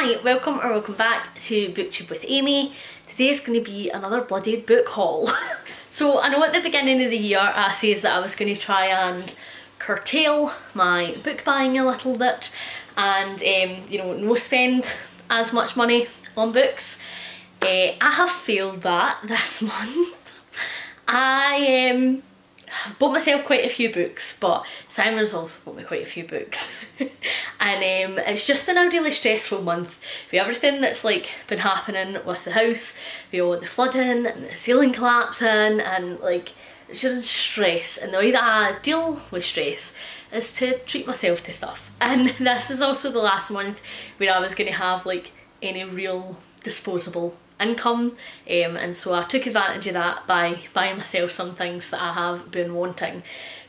Hi, welcome back to BookTube with Amy. Today's going to be another bloody book haul. So I know at the beginning of the year I said that I was going to try and curtail my book buying a little bit and you know, no spend as much money on books. I have failed that this month. I've bought myself quite a few books, but Simon's also bought me quite a few books. And it's just been a really stressful month with everything that's like been happening with the house, with all the flooding and the ceiling collapsing, and like it's just stress. And the way that I deal with stress is to treat myself to stuff. And this is also the last month where I was going to have like any real disposable income, and so I took advantage of that by buying myself some things that I have been wanting.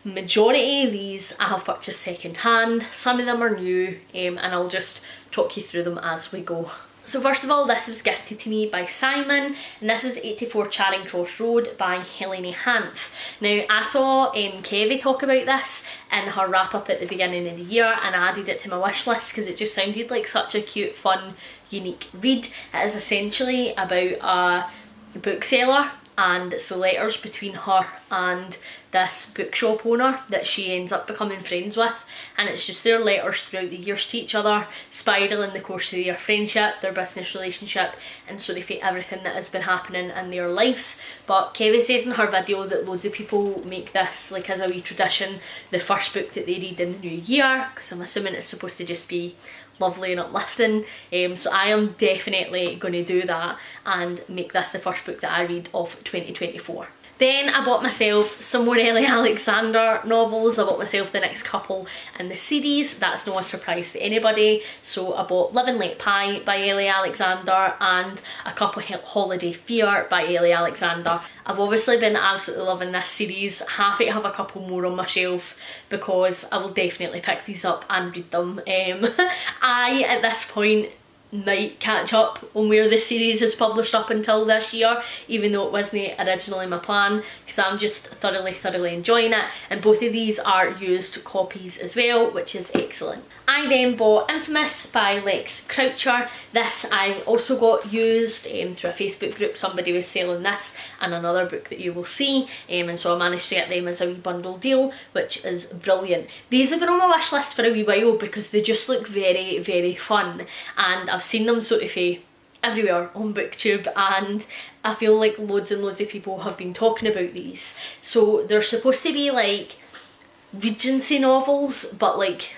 Majority of these I have purchased second hand, some of them are new, and I'll just talk you through them as we go. So first of all, this was gifted to me by Simon, and this is 84 Charing Cross Road by Helene Hanff. Now I saw Kevie talk about this in her wrap up at the beginning of the year, and I added it to my wish list because it just sounded like such a cute, fun, unique read. It is essentially about a bookseller, and it's the letters between her and this bookshop owner that she ends up becoming friends with, and it's just their letters throughout the years to each other, spiraling the course of their friendship, their business relationship, and sort of everything that has been happening in their lives. But Kevin says in her video that loads of people make this like as a wee tradition, the first book that they read in the new year, because I'm assuming it's supposed to just be lovely and uplifting. So I am definitely going to do that and make this the first book that I read of 2024. Then I bought myself some more Ellie Alexander novels. I bought myself the next couple in the series. That's no surprise to anybody. So I bought Live and Let Pie by Ellie Alexander and A Cup of Holiday Fear by Ellie Alexander. I've obviously been absolutely loving this series. Happy to have a couple more on my shelf because I will definitely pick these up and read them. I, at this point, might catch up on where the series is published up until this year, even though it wasn't originally my plan, because I'm just thoroughly enjoying it, and both of these are used copies as well, which is excellent. I then bought Infamous by Lex Croucher. This I also got used through a Facebook group. Somebody was selling this and another book that you will see, and so I managed to get them as a wee bundle deal, which is brilliant. These have been on my wish list for a wee while because they just look very fun, and I've seen them sort of everywhere on BookTube, and I feel like loads and loads of people have been talking about these. So they're supposed to be like Regency novels, but like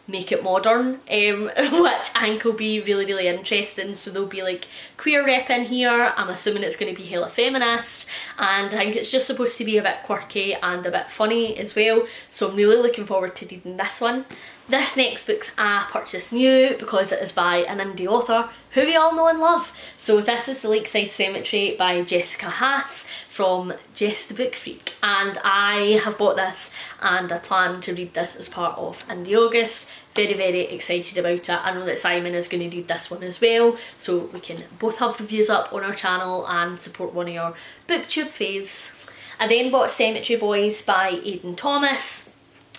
make it modern, which I think will be really interesting. So there'll be like queer rep in here. I'm assuming it's going to be hella feminist, and I think it's just supposed to be a bit quirky and a bit funny as well, so I'm really looking forward to reading this one. This next book I purchased new because it is by an indie author who we all know and love. So this is The Lakeside Cemetery by Jessica Haas from Jess the Book Freak, and I have bought this and I plan to read this as part of Indie August. Very excited about it. I know that Simon is going to read this one as well, so we can both have reviews up on our channel and support one of your BookTube faves. I then bought Cemetery Boys by Aidan Thomas.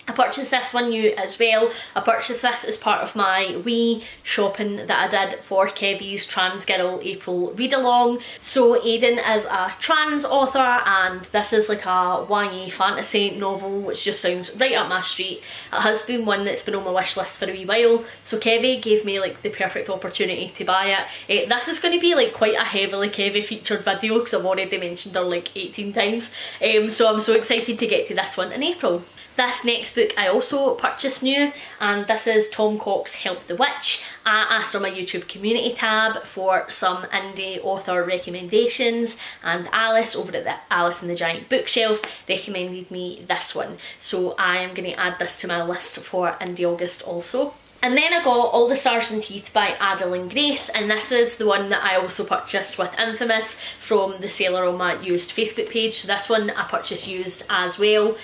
I purchased this one new as well. I purchased this as part of my wee shopping that I did for Kevie's Trans Girl April read along. So Aidan is a trans author, and this is like a YA fantasy novel, which just sounds right up my street. It has been one that's been on my wish list for a wee while, so Kevie gave me like the perfect opportunity to buy it. This is going to be like quite a heavily Kevie featured video because I've already mentioned her like 18 times, so I'm so excited to get to this one in April. This next book I also purchased new, and this is Tom Cox Help the Witch. I asked on my YouTube community tab for some indie author recommendations, and Alice over at the Alice and the Giant Bookshelf recommended me this one. So I am going to add this to my list for Indie August also. And then I got All the Stars and Teeth by Adeline Grace, and this was the one that I also purchased with Infamous from the seller on my used Facebook page. So this one I purchased used as well.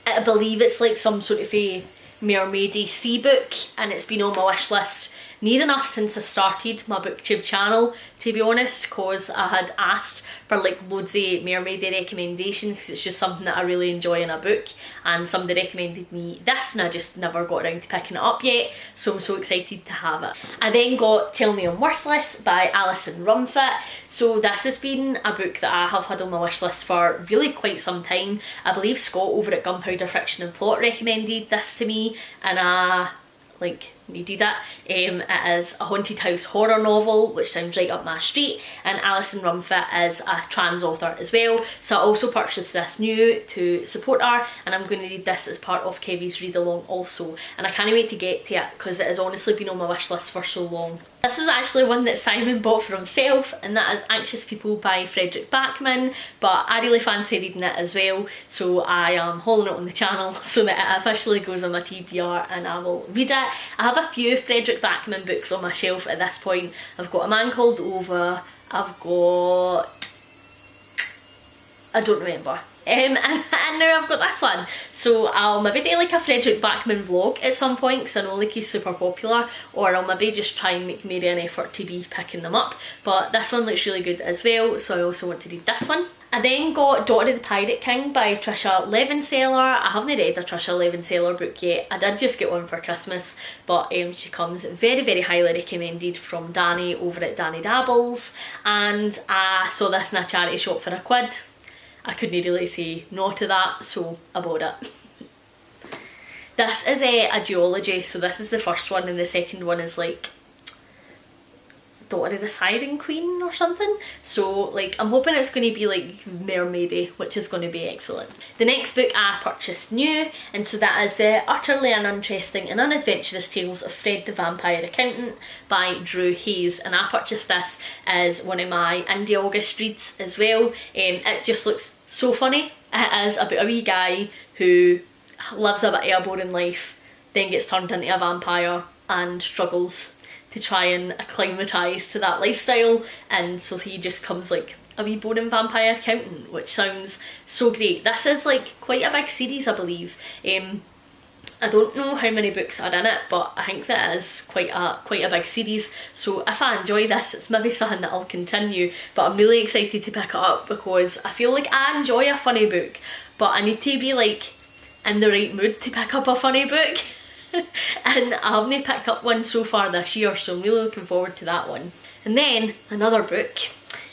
I believe it's like some sort of a mermaidy sea book, and it's been on my wish list near enough since I started my BookTube channel, to be honest, because I had asked for like loads of mermaidy recommendations, 'cause it's just something that I really enjoy in a book, and somebody recommended me this and I just never got around to picking it up yet, so I'm so excited to have it. I then got Tell Me I'm Worthless by Alison Rumfitt. So this has been a book that I have had on my wish list for really quite some time. I believe Scott over at Gunpowder Fiction and Plot recommended this to me and I like needed it. It is a haunted house horror novel, which sounds right up my street, and Alison Rumfitt is a trans author as well, so I also purchased this new to support her, and I'm going to read this as part of Kevy's read along also, and I can't wait to get to it because it has honestly been on my wish list for so long. This is actually one that Simon bought for himself, and that is Anxious People by Fredrik Backman, but I really fancy reading it as well, so I am hauling it on the channel so that it officially goes on my TBR and I will read it. I have a few Fredrik Backman books on my shelf at this point. I've got A Man Called Ova, I've got... I don't remember. And now I've got this one. So I'll maybe do like a Fredrik Backman vlog at some point because I know like he's super popular, or I'll maybe just try and make maybe an effort to be picking them up. But this one looks really good as well, so I also want to read this one. I then got Daughter of the Pirate King by Trisha Levenseller. I haven't read a Trisha Levenseller book yet. I did just get one for Christmas, but she comes very, very highly recommended from Danny over at Danny Dabbles, and I saw this in a charity shop for £1. I couldn't really say no to that, so I bought it. This is a duology, so this is the first one and the second one is like Daughter of the Siren Queen or something. So like I'm hoping it's going to be like mermaidy, which is going to be excellent. The next book I purchased new, and so that is The Utterly Uninteresting and Unadventurous Tales of Fred the Vampire Accountant by Drew Hayes, and I purchased this as one of my indie August reads as well. It just looks so funny. It is about a wee guy who lives a bit of a boring life, then gets turned into a vampire and struggles to try and acclimatise to that lifestyle, and so he just comes like a wee boring vampire accountant, which sounds so great. This is like quite a big series, I believe. I don't know how many books are in it, but I think that is quite a big series, so if I enjoy this it's maybe something that I'll continue, but I'm really excited to pick it up because I feel like I enjoy a funny book, but I need to be like in the right mood to pick up a funny book. And I haven't picked up one so far this year, so I'm really looking forward to that one. And then another book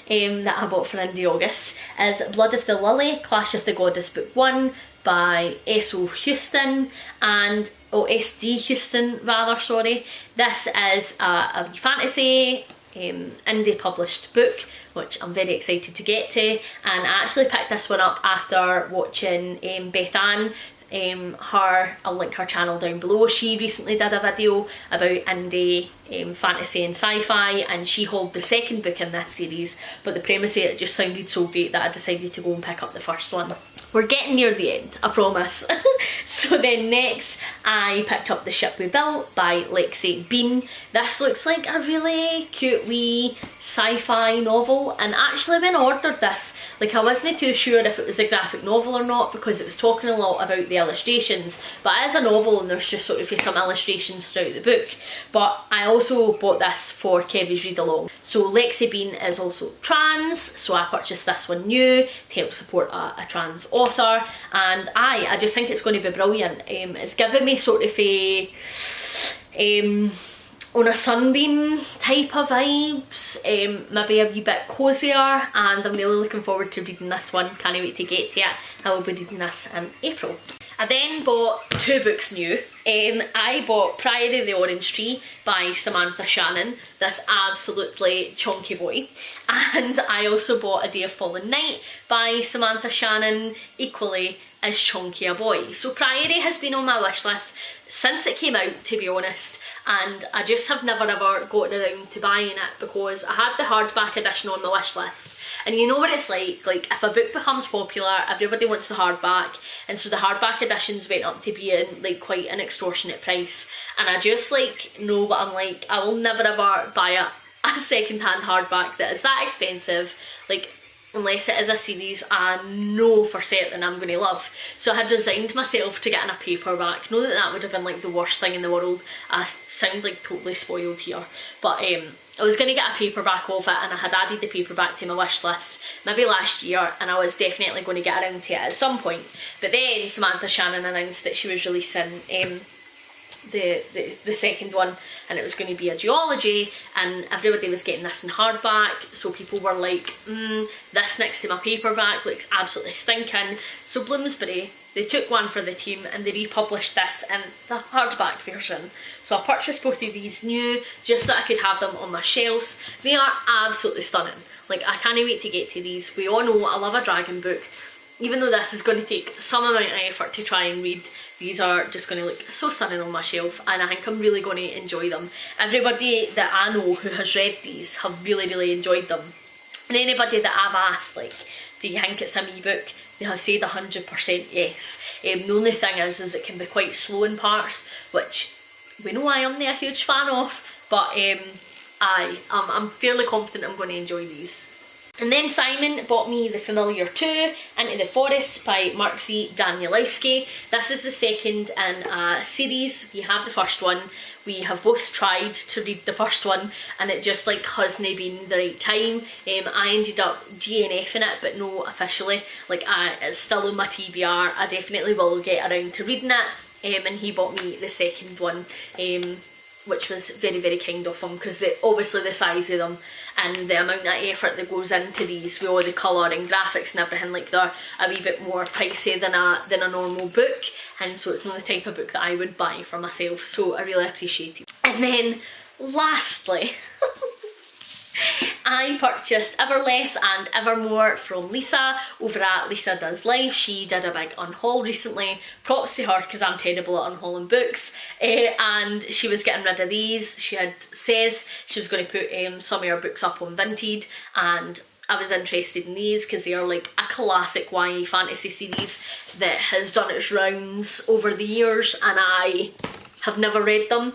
that I bought for Indie August is Blood of the Lily, Clash of the Goddess Book 1 by S.O. Houston and S.D. Houston rather, sorry. This is a fantasy indie published book, which I'm very excited to get to, and I actually picked this one up after watching Beth Ann. I'll link her channel down below. She recently did a video about indie fantasy and sci-fi, and she hauled the second book in this series, but the premise of it just sounded so great that I decided to go and pick up the first one. We're getting near the end, I promise. So then next I picked up The Ship We Built by Lexi Bean. This looks like a really cute wee sci-fi novel, and actually when I ordered this, like I wasn't too sure if it was a graphic novel or not because it was talking a lot about the illustrations, but it is a novel and there's just sort of some illustrations throughout the book. But I also bought this for Kevy's read along. So Lexi Bean is also trans, so I purchased this one new to help support a trans author, and I just think it's going to be brilliant. It's giving me sort of a on a sunbeam type of vibes, maybe a wee bit cozier, and I'm really looking forward to reading this one. Can't wait to get to it. I will be reading this in April. I then bought two books new. I bought Priory of the Orange Tree by Samantha Shannon, this absolutely chunky boy, and I also bought A Day of Fallen Night by Samantha Shannon, equally as chunky a boy. So Priory has been on my wish list since it came out, to be honest, and I just have never ever gotten around to buying it because I had the hardback edition on my wish list, and you know what it's like if a book becomes popular, everybody wants the hardback, and so the hardback editions went up to be like quite an extortionate price, and I just like know what I'm like, I will never ever buy a second-hand hardback that is that expensive. Like unless it is a series I know for certain I'm going to love. So I had resigned myself to getting a paperback. Know that that would have been like the worst thing in the world. I sound like totally spoiled here, but I was going to get a paperback of it, and I had added the paperback to my wish list maybe last year, and I was definitely going to get around to it at some point. But then Samantha Shannon announced that she was releasing the second one, and it was going to be a duology, and everybody was getting this in hardback, so people were like, this next to my paperback looks absolutely stinking. So Bloomsbury, they took one for the team and they republished this in the hardback version. So I purchased both of these new just so I could have them on my shelves. They are absolutely stunning. Like, I can't wait to get to these. We all know I love a dragon book. Even though this is going to take some amount of effort to try and read, these are just going to look so stunning on my shelf, and I think I'm really going to enjoy them. Everybody that I know who has read these have really, really enjoyed them. And anybody that I've asked, like, do you think it's a me book? They have said 100% yes. The only thing is it can be quite slow in parts, which we know I am not a huge fan of, but I'm fairly confident I'm going to enjoy these. And then Simon bought me The Familiar 2, Into the Forest by Mark Z. Danielowski. This is the second in a series. We have the first one. We have both tried to read the first one, and it just like hasn't been the right time. I ended up DNFing it, but no officially. Like, it's still on my TBR. I definitely will get around to reading it. And he bought me the second one, which was very, very kind of him, because obviously the size of them and the amount of effort that goes into these with all the colour and graphics and everything, like, they're a wee bit more pricey than a normal book, and so it's not the type of book that I would buy for myself, so I really appreciate it. And then lastly, I purchased Everless and Evermore from Lisa over at Lisa Does Life. She did a big unhaul recently. Props to her, because I'm terrible at unhauling books. And she was getting rid of these. She says she was going to put some of her books up on Vinted, and I was interested in these because they are like a classic YA fantasy series that has done its rounds over the years, and I have never read them,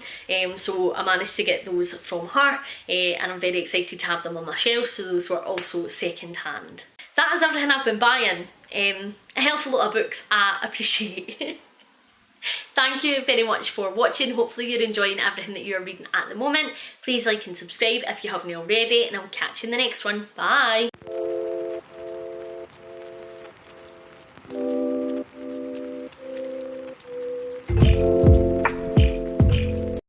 so I managed to get those from her, and I'm very excited to have them on my shelf, so those were also second hand. That is everything I've been buying. A healthy lot of books I appreciate. Thank you very much for watching. Hopefully you're enjoying everything that you're reading at the moment. Please like and subscribe if you haven't already, and I'll catch you in the next one. Bye!